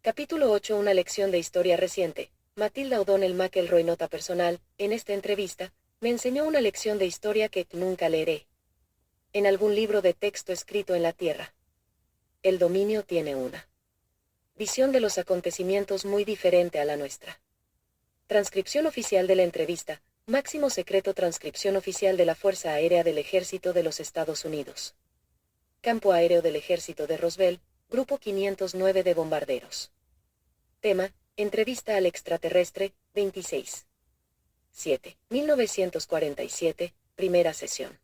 Capítulo 8. Una lección de historia reciente. Matilda O'Donnell McElroy. Nota personal. En esta entrevista, me enseñó una lección de historia que nunca leeré en algún libro de texto escrito en la Tierra. El dominio tiene una visión de los acontecimientos muy diferente a la nuestra. Transcripción oficial de la entrevista. Máximo secreto. Transcripción oficial de la Fuerza Aérea del Ejército de los Estados Unidos. Campo Aéreo del Ejército de Roswell, Grupo 509 de bombarderos. Tema: entrevista al extraterrestre, 26. 7. 1947, primera sesión.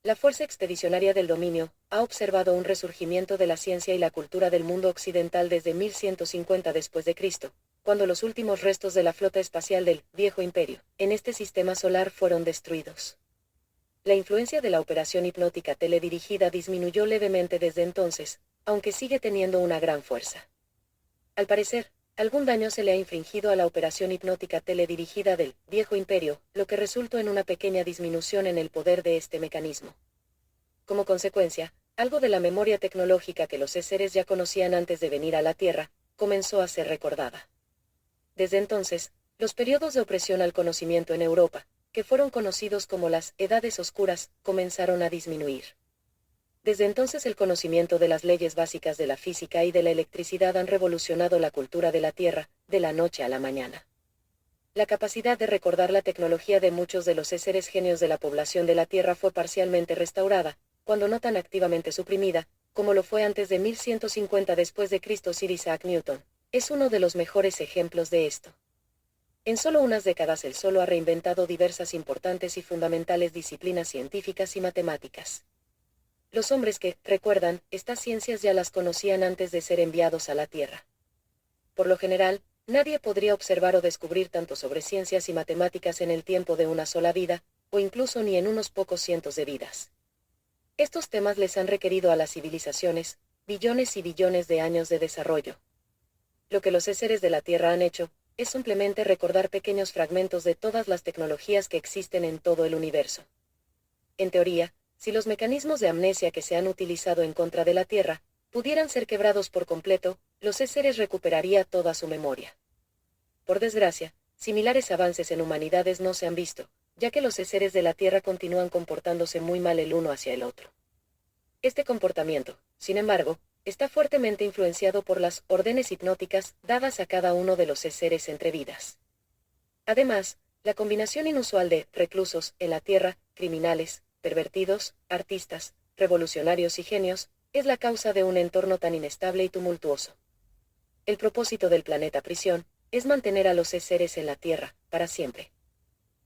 La Fuerza Expedicionaria del Dominio ha observado un resurgimiento de la ciencia y la cultura del mundo occidental desde 1150 después de Cristo, cuando los últimos restos de la flota espacial del Viejo Imperio en este sistema solar fueron destruidos. La influencia de la operación hipnótica teledirigida disminuyó levemente desde entonces, aunque sigue teniendo una gran fuerza. Al parecer, algún daño se le ha infringido a la operación hipnótica teledirigida del Viejo Imperio, lo que resultó en una pequeña disminución en el poder de este mecanismo. Como consecuencia, algo de la memoria tecnológica que los seres ya conocían antes de venir a la Tierra, comenzó a ser recordada. Desde entonces, los periodos de opresión al conocimiento en Europa, que fueron conocidos como las Edades Oscuras, comenzaron a disminuir. Desde entonces el conocimiento de las leyes básicas de la física y de la electricidad han revolucionado la cultura de la Tierra, de la noche a la mañana. La capacidad de recordar la tecnología de muchos de los seres genios de la población de la Tierra fue parcialmente restaurada, cuando no tan activamente suprimida, como lo fue antes de 1150 después de Cristo. Sir Isaac Newton es uno de los mejores ejemplos de esto. En solo unas décadas él solo ha reinventado diversas importantes y fundamentales disciplinas científicas y matemáticas. Los hombres que recuerdan estas ciencias ya las conocían antes de ser enviados a la Tierra. Por lo general, nadie podría observar o descubrir tanto sobre ciencias y matemáticas en el tiempo de una sola vida, o incluso ni en unos pocos cientos de vidas. Estos temas les han requerido a las civilizaciones billones y billones de años de desarrollo. Lo que los seres de la Tierra han hecho es simplemente recordar pequeños fragmentos de todas las tecnologías que existen en todo el universo. En teoría, si los mecanismos de amnesia que se han utilizado en contra de la Tierra pudieran ser quebrados por completo, los seres recuperaría toda su memoria. Por desgracia, similares avances en humanidades no se han visto, ya que los seres de la Tierra continúan comportándose muy mal el uno hacia el otro. Este comportamiento, sin embargo, está fuertemente influenciado por las órdenes hipnóticas dadas a cada uno de los seres entre vidas. Además, la combinación inusual de reclusos en la Tierra, criminales, pervertidos, artistas, revolucionarios y genios, es la causa de un entorno tan inestable y tumultuoso. El propósito del planeta prisión es mantener a los seres en la Tierra, para siempre.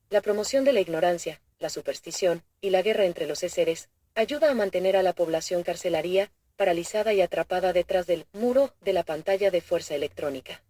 La promoción de la ignorancia, la superstición y la guerra entre los seres ayuda a mantener a la población carcelaria, paralizada y atrapada detrás del muro de la pantalla de fuerza electrónica.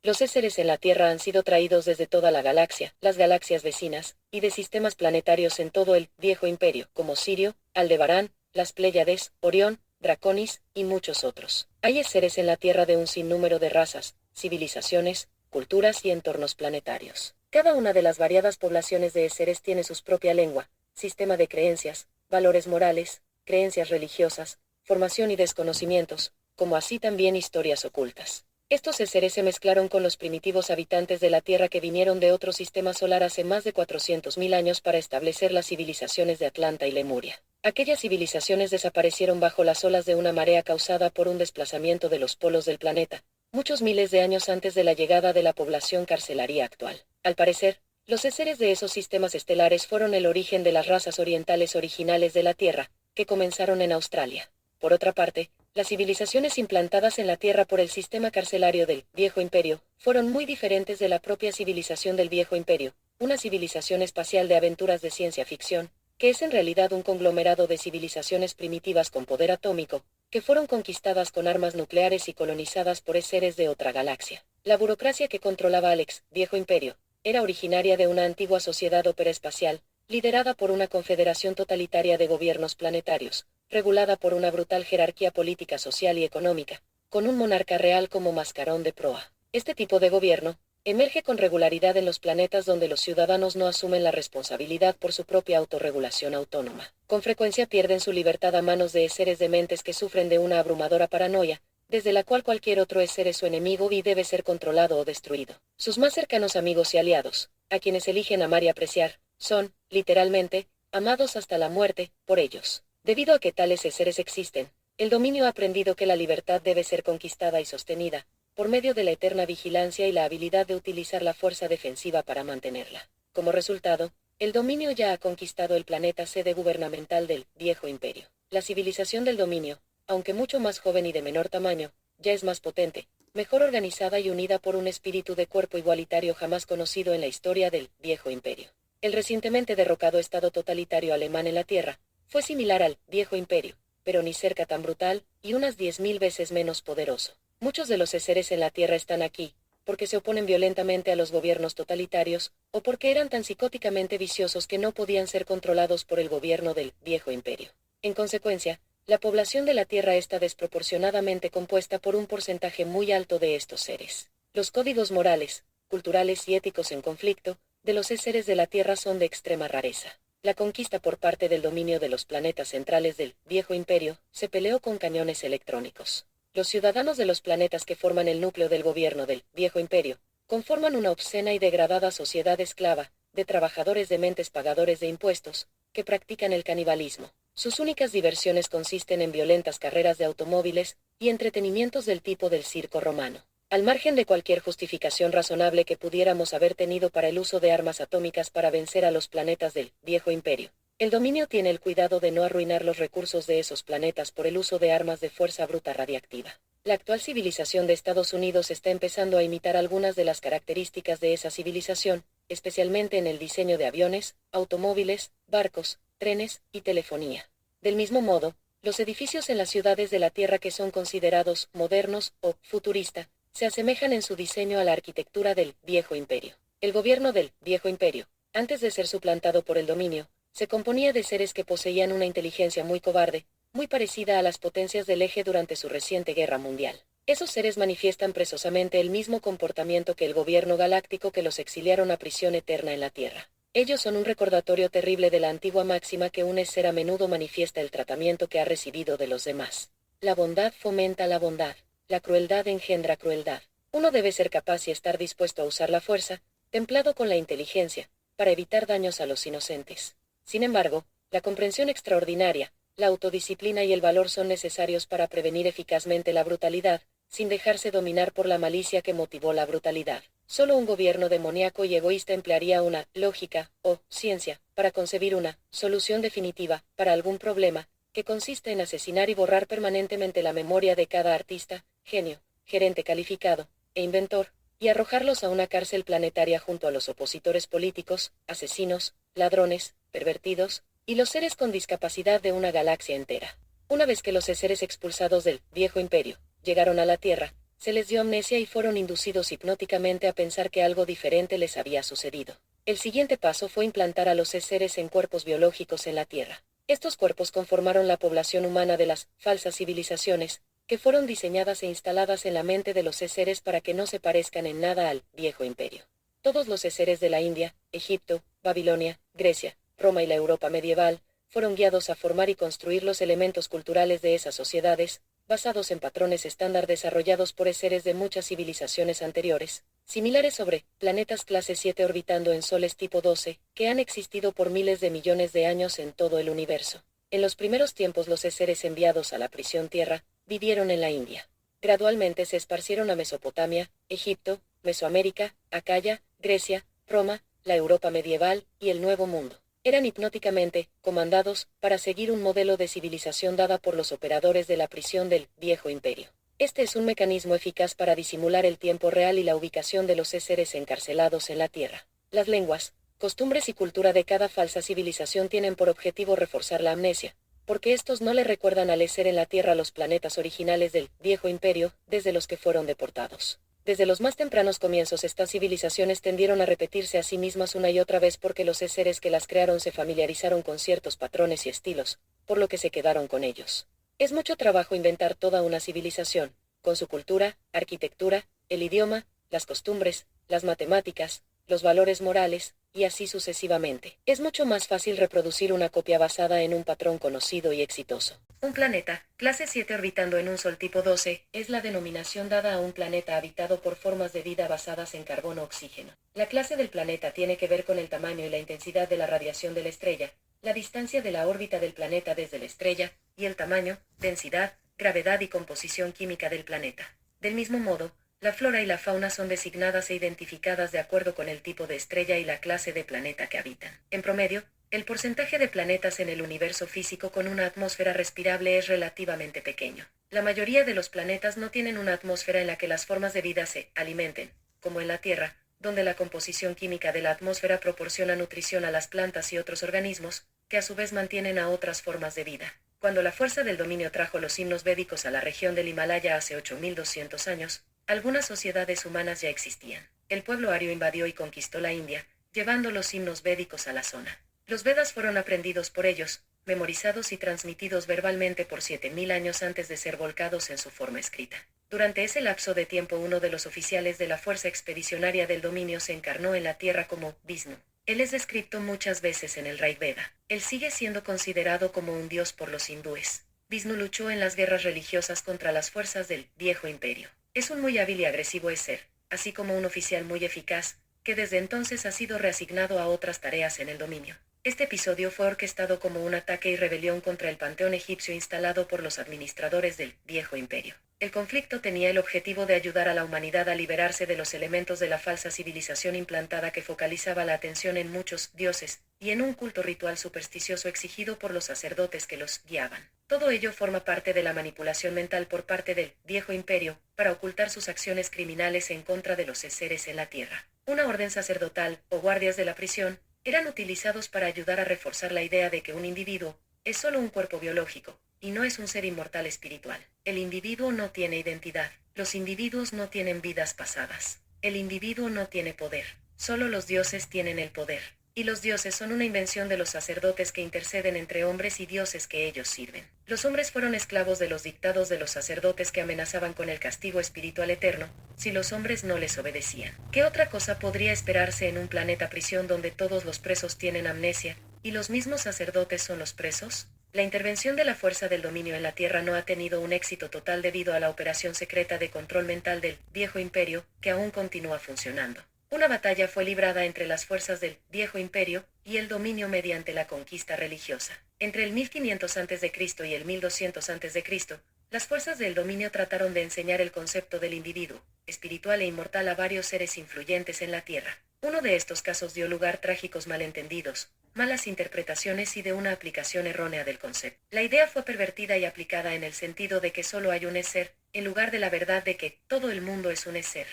Los seres en la Tierra han sido traídos desde toda la galaxia, las galaxias vecinas, y de sistemas planetarios en todo el Viejo Imperio, como Sirio, Aldebarán, las Pléyades, Orión, Draconis, y muchos otros. Hay seres en la Tierra de un sinnúmero de razas, civilizaciones, culturas y entornos planetarios. Cada una de las variadas poblaciones de seres tiene su propia lengua, sistema de creencias, valores morales, creencias religiosas, formación y desconocimientos, como así también historias ocultas. Estos seres se mezclaron con los primitivos habitantes de la Tierra que vinieron de otro sistema solar hace más de 400.000 años para establecer las civilizaciones de Atlanta y Lemuria. Aquellas civilizaciones desaparecieron bajo las olas de una marea causada por un desplazamiento de los polos del planeta, muchos miles de años antes de la llegada de la población carcelaria actual. Al parecer, los seres de esos sistemas estelares fueron el origen de las razas orientales originales de la Tierra, que comenzaron en Australia. Por otra parte, las civilizaciones implantadas en la Tierra por el sistema carcelario del Viejo Imperio fueron muy diferentes de la propia civilización del Viejo Imperio, una civilización espacial de aventuras de ciencia ficción, que es en realidad un conglomerado de civilizaciones primitivas con poder atómico, que fueron conquistadas con armas nucleares y colonizadas por seres de otra galaxia. La burocracia que controlaba al Viejo Imperio era originaria de una antigua sociedad operaespacial, liderada por una confederación totalitaria de gobiernos planetarios, regulada por una brutal jerarquía política, social y económica, con un monarca real como mascarón de proa. Este tipo de gobierno emerge con regularidad en los planetas donde los ciudadanos no asumen la responsabilidad por su propia autorregulación autónoma. Con frecuencia pierden su libertad a manos de seres dementes que sufren de una abrumadora paranoia, desde la cual cualquier otro ser es su enemigo y debe ser controlado o destruido. Sus más cercanos amigos y aliados, a quienes eligen amar y apreciar, son, literalmente, amados hasta la muerte, por ellos. Debido a que tales seres existen, el dominio ha aprendido que la libertad debe ser conquistada y sostenida, por medio de la eterna vigilancia y la habilidad de utilizar la fuerza defensiva para mantenerla. Como resultado, el dominio ya ha conquistado el planeta sede gubernamental del Viejo Imperio. La civilización del dominio, aunque mucho más joven y de menor tamaño, ya es más potente, mejor organizada y unida por un espíritu de cuerpo igualitario jamás conocido en la historia del Viejo Imperio. El recientemente derrocado Estado totalitario alemán en la Tierra fue similar al Viejo Imperio, pero ni cerca tan brutal, y unas 10.000 veces menos poderoso. Muchos de los seres en la Tierra están aquí, porque se oponen violentamente a los gobiernos totalitarios, o porque eran tan psicóticamente viciosos que no podían ser controlados por el gobierno del Viejo Imperio. En consecuencia, la población de la Tierra está desproporcionadamente compuesta por un porcentaje muy alto de estos seres. Los códigos morales, culturales y éticos en conflicto, de los seres de la Tierra son de extrema rareza. La conquista por parte del dominio de los planetas centrales del Viejo Imperio se peleó con cañones electrónicos. Los ciudadanos de los planetas que forman el núcleo del gobierno del Viejo Imperio conforman una obscena y degradada sociedad esclava, de trabajadores dementes pagadores de impuestos, que practican el canibalismo. Sus únicas diversiones consisten en violentas carreras de automóviles y entretenimientos del tipo del circo romano. Al margen de cualquier justificación razonable que pudiéramos haber tenido para el uso de armas atómicas para vencer a los planetas del Viejo Imperio, el dominio tiene el cuidado de no arruinar los recursos de esos planetas por el uso de armas de fuerza bruta radiactiva. La actual civilización de Estados Unidos está empezando a imitar algunas de las características de esa civilización, especialmente en el diseño de aviones, automóviles, barcos, trenes y telefonía. Del mismo modo, los edificios en las ciudades de la Tierra que son considerados modernos o futurista, se asemejan en su diseño a la arquitectura del Viejo Imperio. El gobierno del Viejo Imperio, antes de ser suplantado por el dominio, se componía de seres que poseían una inteligencia muy cobarde, muy parecida a las potencias del Eje durante su reciente guerra mundial. Esos seres manifiestan precisamente el mismo comportamiento que el gobierno galáctico que los exiliaron a prisión eterna en la Tierra. Ellos son un recordatorio terrible de la antigua máxima que un ser a menudo manifiesta el tratamiento que ha recibido de los demás. La bondad fomenta la bondad, la crueldad engendra crueldad. Uno debe ser capaz y estar dispuesto a usar la fuerza, templado con la inteligencia, para evitar daños a los inocentes. Sin embargo, la comprensión extraordinaria, la autodisciplina y el valor son necesarios para prevenir eficazmente la brutalidad, sin dejarse dominar por la malicia que motivó la brutalidad. Solo un gobierno demoníaco y egoísta emplearía una lógica o ciencia para concebir una solución definitiva para algún problema, que consiste en asesinar y borrar permanentemente la memoria de cada artista, genio, gerente calificado e inventor, y arrojarlos a una cárcel planetaria junto a los opositores políticos, asesinos, ladrones, pervertidos, y los seres con discapacidad de una galaxia entera. Una vez que los seres expulsados del Viejo Imperio llegaron a la Tierra, se les dio amnesia y fueron inducidos hipnóticamente a pensar que algo diferente les había sucedido. El siguiente paso fue implantar a los seres en cuerpos biológicos en la Tierra. Estos cuerpos conformaron la población humana de las falsas civilizaciones, que fueron diseñadas e instaladas en la mente de los seres para que no se parezcan en nada al Viejo Imperio. Todos los seres de la India, Egipto, Babilonia, Grecia, Roma y la Europa medieval, fueron guiados a formar y construir los elementos culturales de esas sociedades, basados en patrones estándar desarrollados por seres de muchas civilizaciones anteriores, similares sobre planetas clase 7 orbitando en soles tipo 12, que han existido por miles de millones de años en todo el universo. En los primeros tiempos los seres enviados a la prisión Tierra, vivieron en la India. Gradualmente se esparcieron a Mesopotamia, Egipto, Mesoamérica, Acaya, Grecia, Roma, la Europa medieval y el Nuevo Mundo. Eran hipnóticamente comandados para seguir un modelo de civilización dada por los operadores de la prisión del Viejo Imperio. Este es un mecanismo eficaz para disimular el tiempo real y la ubicación de los seres encarcelados en la Tierra. Las lenguas, costumbres y cultura de cada falsa civilización tienen por objetivo reforzar la amnesia, porque estos no le recuerdan al ser en la Tierra los planetas originales del Viejo Imperio, desde los que fueron deportados. Desde los más tempranos comienzos estas civilizaciones tendieron a repetirse a sí mismas una y otra vez porque los seres que las crearon se familiarizaron con ciertos patrones y estilos, por lo que se quedaron con ellos. Es mucho trabajo inventar toda una civilización, con su cultura, arquitectura, el idioma, las costumbres, las matemáticas, los valores morales, y así sucesivamente. Es mucho más fácil reproducir una copia basada en un patrón conocido y exitoso. Un planeta, clase 7 orbitando en un sol tipo 12, es la denominación dada a un planeta habitado por formas de vida basadas en carbono-oxígeno. La clase del planeta tiene que ver con el tamaño y la intensidad de la radiación de la estrella, la distancia de la órbita del planeta desde la estrella, y el tamaño, densidad, gravedad y composición química del planeta. Del mismo modo, la flora y la fauna son designadas e identificadas de acuerdo con el tipo de estrella y la clase de planeta que habitan. En promedio, el porcentaje de planetas en el universo físico con una atmósfera respirable es relativamente pequeño. La mayoría de los planetas no tienen una atmósfera en la que las formas de vida se alimenten, como en la Tierra, donde la composición química de la atmósfera proporciona nutrición a las plantas y otros organismos, que a su vez mantienen a otras formas de vida. Cuando la fuerza del dominio trajo los himnos védicos a la región del Himalaya hace 8.200 años, algunas sociedades humanas ya existían. El pueblo ario invadió y conquistó la India, llevando los himnos védicos a la zona. Los Vedas fueron aprendidos por ellos, memorizados y transmitidos verbalmente por 7.000 años antes de ser volcados en su forma escrita. Durante ese lapso de tiempo uno de los oficiales de la fuerza expedicionaria del dominio se encarnó en la tierra como Vishnu. Él es descrito muchas veces en el Rig Veda. Él sigue siendo considerado como un dios por los hindúes. Vishnu luchó en las guerras religiosas contra las fuerzas del Viejo Imperio. Es un muy hábil y agresivo ser, así como un oficial muy eficaz, que desde entonces ha sido reasignado a otras tareas en el dominio. Este episodio fue orquestado como un ataque y rebelión contra el panteón egipcio instalado por los administradores del Viejo Imperio. El conflicto tenía el objetivo de ayudar a la humanidad a liberarse de los elementos de la falsa civilización implantada que focalizaba la atención en muchos dioses, y en un culto ritual supersticioso exigido por los sacerdotes que los guiaban. Todo ello forma parte de la manipulación mental por parte del Viejo Imperio, para ocultar sus acciones criminales en contra de los seres en la Tierra. Una orden sacerdotal, o guardias de la prisión, eran utilizados para ayudar a reforzar la idea de que un individuo es solo un cuerpo biológico, y no es un ser inmortal espiritual. El individuo no tiene identidad. Los individuos no tienen vidas pasadas. El individuo no tiene poder. Solo los dioses tienen el poder. Y los dioses son una invención de los sacerdotes que interceden entre hombres y dioses que ellos sirven. Los hombres fueron esclavos de los dictados de los sacerdotes que amenazaban con el castigo espiritual eterno, si los hombres no les obedecían. ¿Qué otra cosa podría esperarse en un planeta prisión donde todos los presos tienen amnesia, y los mismos sacerdotes son los presos? La intervención de la fuerza del dominio en la Tierra no ha tenido un éxito total debido a la operación secreta de control mental del Viejo Imperio, que aún continúa funcionando. Una batalla fue librada entre las fuerzas del Viejo Imperio y el dominio mediante la conquista religiosa. Entre el 1500 a.C. y el 1200 a.C., las fuerzas del dominio trataron de enseñar el concepto del individuo, espiritual e inmortal a varios seres influyentes en la Tierra. Uno de estos casos dio lugar a trágicos malentendidos, malas interpretaciones y de una aplicación errónea del concepto. La idea fue pervertida y aplicada en el sentido de que solo hay un ser, en lugar de la verdad de que todo el mundo es un ser.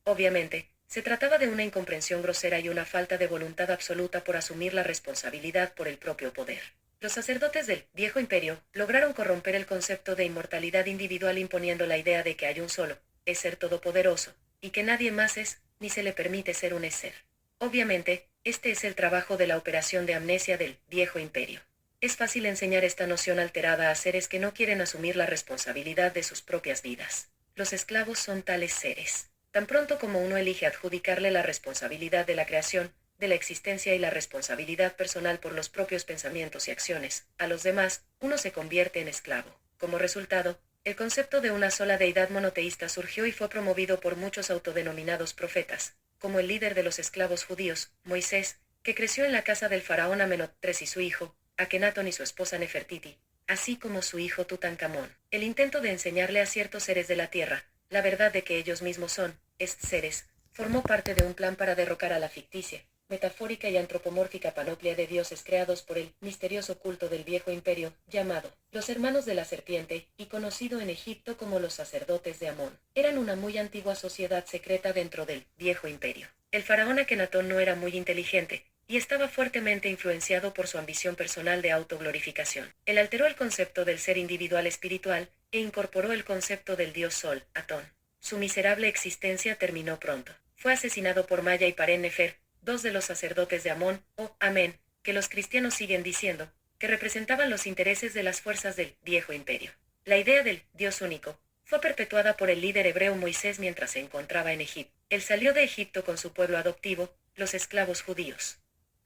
Obviamente, se trataba de una incomprensión grosera y una falta de voluntad absoluta por asumir la responsabilidad por el propio poder. Los sacerdotes del Viejo Imperio lograron corromper el concepto de inmortalidad individual imponiendo la idea de que hay un solo ser todopoderoso, y que nadie más es, ni se le permite ser un ser. Obviamente, este es el trabajo de la operación de amnesia del Viejo Imperio. Es fácil enseñar esta noción alterada a seres que no quieren asumir la responsabilidad de sus propias vidas. Los esclavos son tales seres. Tan pronto como uno elige adjudicarle la responsabilidad de la creación, de la existencia y la responsabilidad personal por los propios pensamientos y acciones, a los demás, uno se convierte en esclavo. Como resultado, el concepto de una sola deidad monoteísta surgió y fue promovido por muchos autodenominados profetas, como el líder de los esclavos judíos, Moisés, que creció en la casa del faraón Amenhotep III y su hijo, Akenatón y su esposa Nefertiti, así como su hijo Tutankamón. El intento de enseñarle a ciertos seres de la tierra, la verdad de que ellos mismos son, seres, formó parte de un plan para derrocar a la ficticia, metafórica y antropomórfica panoplia de dioses creados por el misterioso culto del Viejo Imperio, llamado los Hermanos de la Serpiente, y conocido en Egipto como los sacerdotes de Amón. Eran una muy antigua sociedad secreta dentro del Viejo Imperio. El faraón Akenatón no era muy inteligente, y estaba fuertemente influenciado por su ambición personal de autoglorificación. Él alteró el concepto del ser individual espiritual, e incorporó el concepto del dios Sol, Atón. Su miserable existencia terminó pronto. Fue asesinado por Maya y Paren-Nefer, dos de los sacerdotes de Amón, o Amén, que los cristianos siguen diciendo, que representaban los intereses de las fuerzas del Viejo Imperio. La idea del Dios único fue perpetuada por el líder hebreo Moisés mientras se encontraba en Egipto. Él salió de Egipto con su pueblo adoptivo, los esclavos judíos.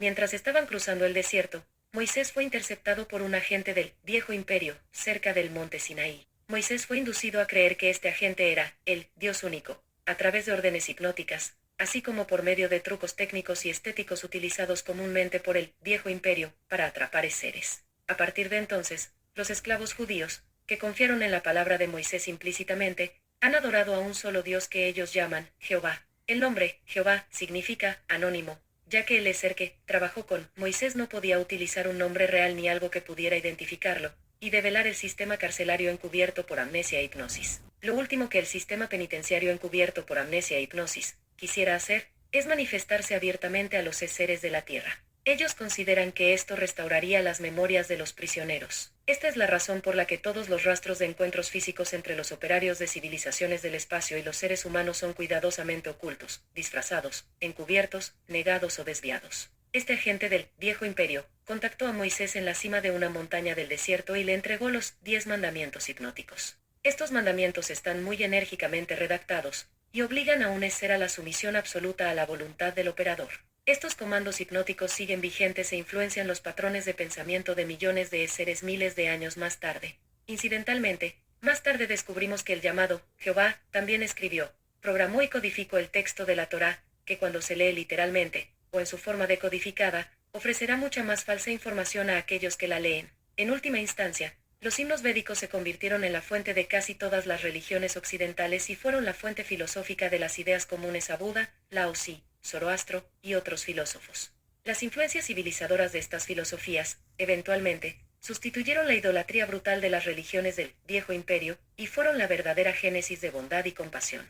Mientras estaban cruzando el desierto, Moisés fue interceptado por un agente del Viejo Imperio, cerca del monte Sinaí. Moisés fue inducido a creer que este agente era el Dios único, a través de órdenes hipnóticas, así como por medio de trucos técnicos y estéticos utilizados comúnmente por el Viejo Imperio para atrapar seres. A partir de entonces, los esclavos judíos, que confiaron en la palabra de Moisés implícitamente, han adorado a un solo Dios que ellos llaman Jehová. El nombre Jehová significa anónimo, ya que el ser que trabajó con Moisés no podía utilizar un nombre real ni algo que pudiera identificarlo, y develar el sistema carcelario encubierto por amnesia e hipnosis. Lo último que el sistema penitenciario encubierto por amnesia e hipnosis quisiera hacer, es manifestarse abiertamente a los seres de la tierra. Ellos consideran que esto restauraría las memorias de los prisioneros. Esta es la razón por la que todos los rastros de encuentros físicos entre los operarios de civilizaciones del espacio y los seres humanos son cuidadosamente ocultos, disfrazados, encubiertos, negados o desviados. Este agente del Viejo Imperio contactó a Moisés en la cima de una montaña del desierto y le entregó los 10 mandamientos hipnóticos. Estos mandamientos están muy enérgicamente redactados, y obligan a un ser a la sumisión absoluta a la voluntad del operador. Estos comandos hipnóticos siguen vigentes e influencian los patrones de pensamiento de millones de seres miles de años más tarde. Incidentalmente, más tarde descubrimos que el llamado Jehová también escribió, programó y codificó el texto de la Torá, que cuando se lee literalmente, o en su forma decodificada, ofrecerá mucha más falsa información a aquellos que la leen. En última instancia, los himnos védicos se convirtieron en la fuente de casi todas las religiones occidentales y fueron la fuente filosófica de las ideas comunes a Buda, Lao Tzu, Zoroastro y otros filósofos. Las influencias civilizadoras de estas filosofías, eventualmente, sustituyeron la idolatría brutal de las religiones del Viejo Imperio, y fueron la verdadera génesis de bondad y compasión.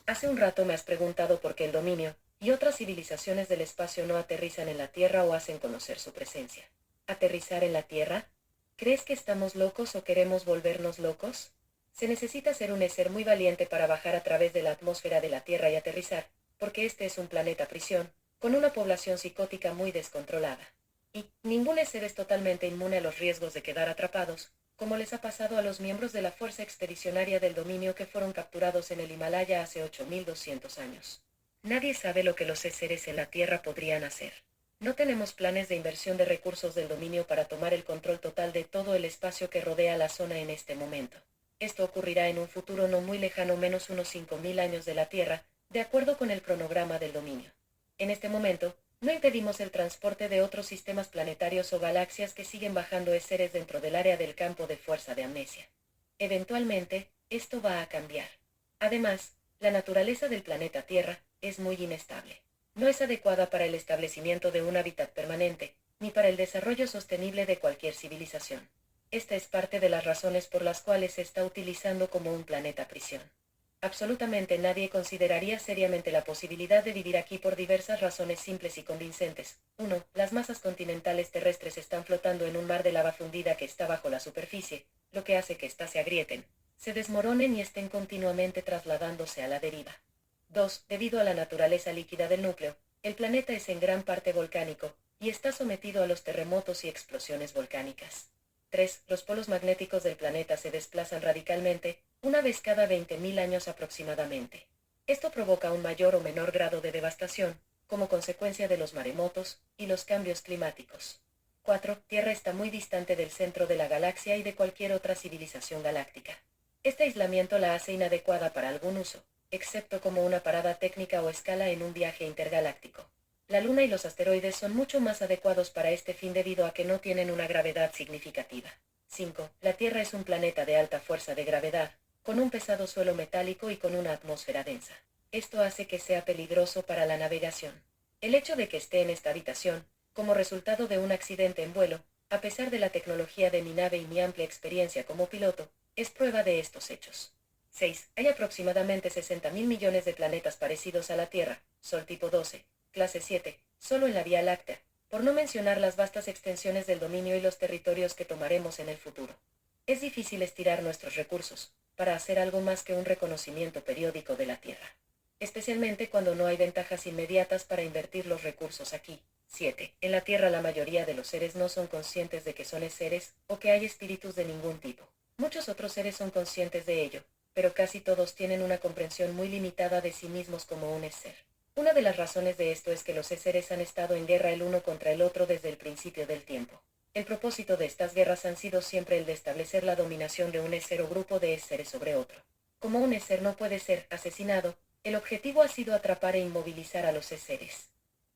Hace un rato me has preguntado por qué el dominio y otras civilizaciones del espacio no aterrizan en la Tierra o hacen conocer su presencia. ¿Aterrizar en la Tierra? ¿Crees que estamos locos o queremos volvernos locos? Se necesita ser un ser muy valiente para bajar a través de la atmósfera de la Tierra y aterrizar, porque este es un planeta prisión, con una población psicótica muy descontrolada. Y ningún ser es totalmente inmune a los riesgos de quedar atrapados, como les ha pasado a los miembros de la Fuerza Expedicionaria del Dominio que fueron capturados en el Himalaya hace 8.200 años. Nadie sabe lo que los seres en la Tierra podrían hacer. No tenemos planes de inversión de recursos del dominio para tomar el control total de todo el espacio que rodea la zona en este momento. Esto ocurrirá en un futuro no muy lejano, menos unos 5.000 años de la Tierra, de acuerdo con el cronograma del dominio. En este momento, no impedimos el transporte de otros sistemas planetarios o galaxias que siguen bajando seres dentro del área del campo de fuerza de amnesia. Eventualmente, esto va a cambiar. Además, la naturaleza del planeta Tierra es muy inestable. No es adecuada para el establecimiento de un hábitat permanente, ni para el desarrollo sostenible de cualquier civilización. Esta es parte de las razones por las cuales se está utilizando como un planeta prisión. Absolutamente nadie consideraría seriamente la posibilidad de vivir aquí por diversas razones simples y convincentes. 1. Las masas continentales terrestres están flotando en un mar de lava fundida que está bajo la superficie, lo que hace que éstas se agrieten, se desmoronen y estén continuamente trasladándose a la deriva. 2. Debido a la naturaleza líquida del núcleo, el planeta es en gran parte volcánico, y está sometido a los terremotos y explosiones volcánicas. 3. Los polos magnéticos del planeta se desplazan radicalmente, una vez cada 20.000 años aproximadamente. Esto provoca un mayor o menor grado de devastación, como consecuencia de los maremotos y los cambios climáticos. 4. Tierra está muy distante del centro de la galaxia y de cualquier otra civilización galáctica. Este aislamiento la hace inadecuada para algún uso, excepto como una parada técnica o escala en un viaje intergaláctico. La Luna y los asteroides son mucho más adecuados para este fin debido a que no tienen una gravedad significativa. 5. La Tierra es un planeta de alta fuerza de gravedad, con un pesado suelo metálico y con una atmósfera densa. Esto hace que sea peligroso para la navegación. El hecho de que esté en esta habitación, como resultado de un accidente en vuelo, a pesar de la tecnología de mi nave y mi amplia experiencia como piloto, es prueba de estos hechos. 6. Hay aproximadamente 60.000 millones de planetas parecidos a la Tierra, Sol tipo 12, clase 7, solo en la Vía Láctea, por no mencionar las vastas extensiones del dominio y los territorios que tomaremos en el futuro. Es difícil estirar nuestros recursos, para hacer algo más que un reconocimiento periódico de la Tierra. Especialmente cuando no hay ventajas inmediatas para invertir los recursos aquí. 7. En la Tierra la mayoría de los seres no son conscientes de que son seres, o que hay espíritus de ningún tipo. Muchos otros seres son conscientes de ello, pero casi todos tienen una comprensión muy limitada de sí mismos como un ser. Una de las razones de esto es que los seres han estado en guerra el uno contra el otro desde el principio del tiempo. El propósito de estas guerras han sido siempre el de establecer la dominación de un ser o grupo de seres sobre otro. Como un ser no puede ser asesinado, el objetivo ha sido atrapar e inmovilizar a los seres.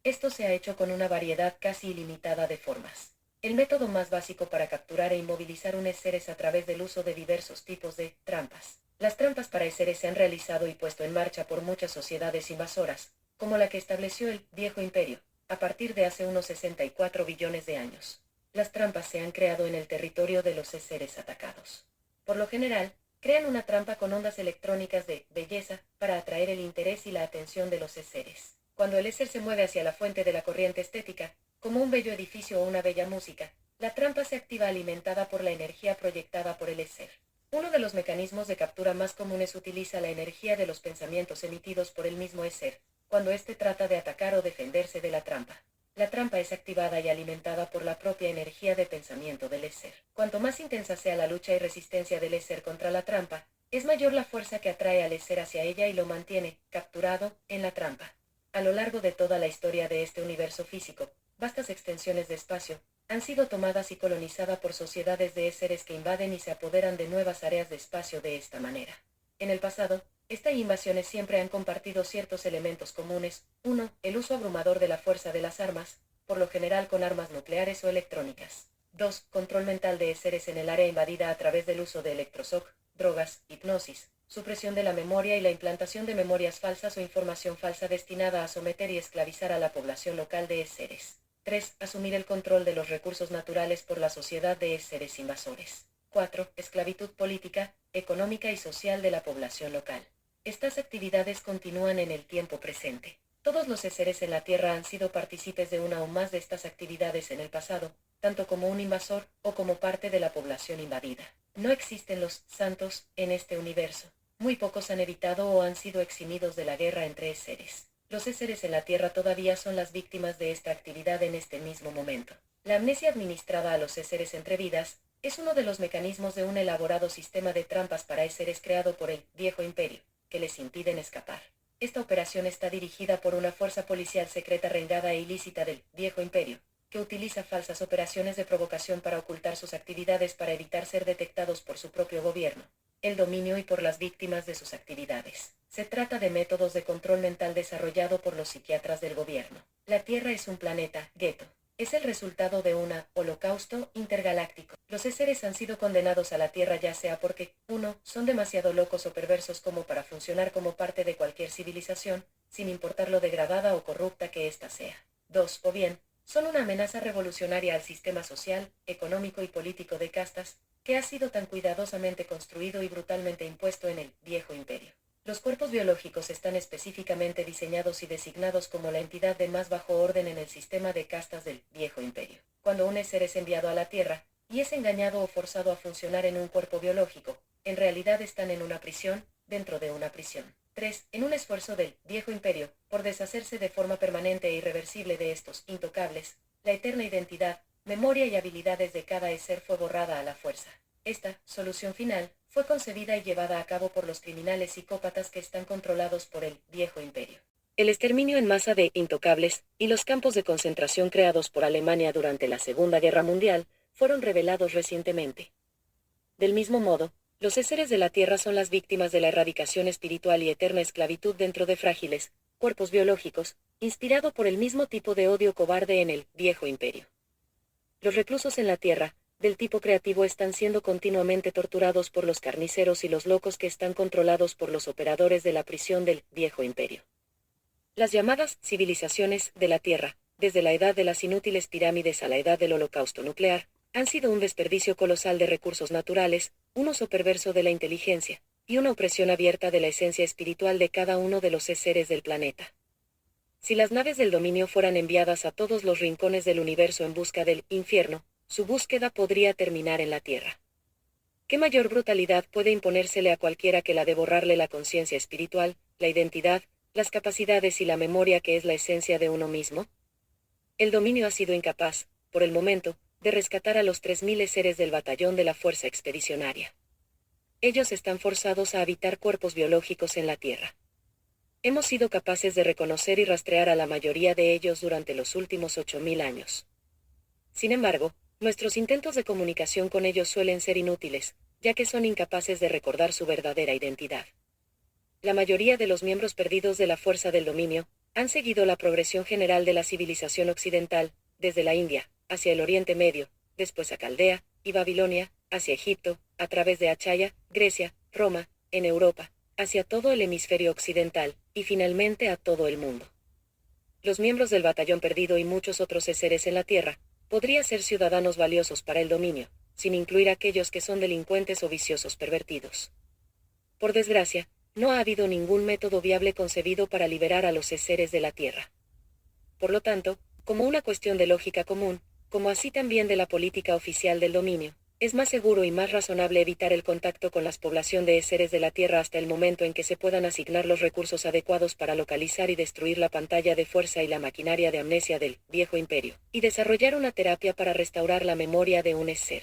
Esto se ha hecho con una variedad casi ilimitada de formas. El método más básico para capturar e inmovilizar un ser es a través del uso de diversos tipos de trampas. Las trampas para seres se han realizado y puesto en marcha por muchas sociedades invasoras, como la que estableció el Viejo Imperio, a partir de hace unos 64 billones de años. Las trampas se han creado en el territorio de los seres atacados. Por lo general, crean una trampa con ondas electrónicas de belleza para atraer el interés y la atención de los seres. Cuando el ser se mueve hacia la fuente de la corriente estética, como un bello edificio o una bella música, la trampa se activa alimentada por la energía proyectada por el ser. Uno de los mecanismos de captura más comunes utiliza la energía de los pensamientos emitidos por el mismo ser, cuando éste trata de atacar o defenderse de la trampa. La trampa es activada y alimentada por la propia energía de pensamiento del ser. Cuanto más intensa sea la lucha y resistencia del ser contra la trampa, es mayor la fuerza que atrae al ser hacia ella y lo mantiene, capturado, en la trampa. A lo largo de toda la historia de este universo físico, vastas extensiones de espacio han sido tomadas y colonizadas por sociedades de seres que invaden y se apoderan de nuevas áreas de espacio de esta manera. En el pasado, estas invasiones siempre han compartido ciertos elementos comunes. 1. El uso abrumador de la fuerza de las armas, por lo general con armas nucleares o electrónicas. 2. Control mental de seres en el área invadida a través del uso de electroshock, drogas, hipnosis, supresión de la memoria y la implantación de memorias falsas o información falsa destinada a someter y esclavizar a la población local de seres. 3. Asumir el control de los recursos naturales por la sociedad de seres invasores. 4. Esclavitud política, económica y social de la población local. Estas actividades continúan en el tiempo presente. Todos los seres en la Tierra han sido partícipes de una o más de estas actividades en el pasado, tanto como un invasor o como parte de la población invadida. No existen los santos en este universo. Muy pocos han evitado o han sido eximidos de la guerra entre seres. Los seres en la Tierra todavía son las víctimas de esta actividad en este mismo momento. La amnesia administrada a los seres entre vidas es uno de los mecanismos de un elaborado sistema de trampas para seres creado por el Viejo Imperio, que les impiden escapar. Esta operación está dirigida por una fuerza policial secreta rengada e ilícita del Viejo Imperio, que utiliza falsas operaciones de provocación para ocultar sus actividades para evitar ser detectados por su propio gobierno, el dominio y por las víctimas de sus actividades. Se trata de métodos de control mental desarrollado por los psiquiatras del gobierno. La Tierra es un planeta, gueto. Es el resultado de un holocausto intergaláctico. Los seres han sido condenados a la Tierra ya sea porque, 1. Son demasiado locos o perversos como para funcionar como parte de cualquier civilización, sin importar lo degradada o corrupta que ésta sea. 2. O bien, son una amenaza revolucionaria al sistema social, económico y político de castas, que ha sido tan cuidadosamente construido y brutalmente impuesto en el Viejo Imperio. Los cuerpos biológicos están específicamente diseñados y designados como la entidad de más bajo orden en el sistema de castas del Viejo Imperio. Cuando un ser es enviado a la Tierra, y es engañado o forzado a funcionar en un cuerpo biológico, en realidad están en una prisión, dentro de una prisión. 3. En un esfuerzo del Viejo Imperio, por deshacerse de forma permanente e irreversible de estos intocables, la eterna identidad, memoria y habilidades de cada ser fue borrada a la fuerza. Esta solución final fue concebida y llevada a cabo por los criminales psicópatas que están controlados por el Viejo Imperio. El exterminio en masa de intocables y los campos de concentración creados por Alemania durante la Segunda Guerra Mundial fueron revelados recientemente. Del mismo modo, los seres de la Tierra son las víctimas de la erradicación espiritual y eterna esclavitud dentro de frágiles cuerpos biológicos, inspirado por el mismo tipo de odio cobarde en el Viejo Imperio. Los reclusos en la Tierra, del tipo creativo, están siendo continuamente torturados por los carniceros y los locos que están controlados por los operadores de la prisión del Viejo Imperio. Las llamadas civilizaciones de la Tierra, desde la edad de las inútiles pirámides a la edad del holocausto nuclear, han sido un desperdicio colosal de recursos naturales, un uso perverso de la inteligencia, y una opresión abierta de la esencia espiritual de cada uno de los seres del planeta. Si las naves del dominio fueran enviadas a todos los rincones del universo en busca del infierno, su búsqueda podría terminar en la Tierra. ¿Qué mayor brutalidad puede imponérsele a cualquiera que la de borrarle la conciencia espiritual, la identidad, las capacidades y la memoria que es la esencia de uno mismo? El dominio ha sido incapaz, por el momento, de rescatar a los 3.000 seres del batallón de la Fuerza Expedicionaria. Ellos están forzados a habitar cuerpos biológicos en la Tierra. Hemos sido capaces de reconocer y rastrear a la mayoría de ellos durante los últimos 8000 años. Sin embargo, nuestros intentos de comunicación con ellos suelen ser inútiles, ya que son incapaces de recordar su verdadera identidad. La mayoría de los miembros perdidos de la fuerza del dominio han seguido la progresión general de la civilización occidental, desde la India, hacia el Oriente Medio, después a Caldea y Babilonia, hacia Egipto, a través de Achaya, Grecia, Roma, en Europa, hacia todo el hemisferio occidental, y finalmente a todo el mundo. Los miembros del batallón perdido y muchos otros seres en la Tierra podrían ser ciudadanos valiosos para el dominio, sin incluir aquellos que son delincuentes o viciosos pervertidos. Por desgracia, no ha habido ningún método viable concebido para liberar a los seres de la Tierra. Por lo tanto, como una cuestión de lógica común, como así también de la política oficial del dominio, es más seguro y más razonable evitar el contacto con la población de seres de la Tierra hasta el momento en que se puedan asignar los recursos adecuados para localizar y destruir la pantalla de fuerza y la maquinaria de amnesia del viejo imperio, y desarrollar una terapia para restaurar la memoria de un ser.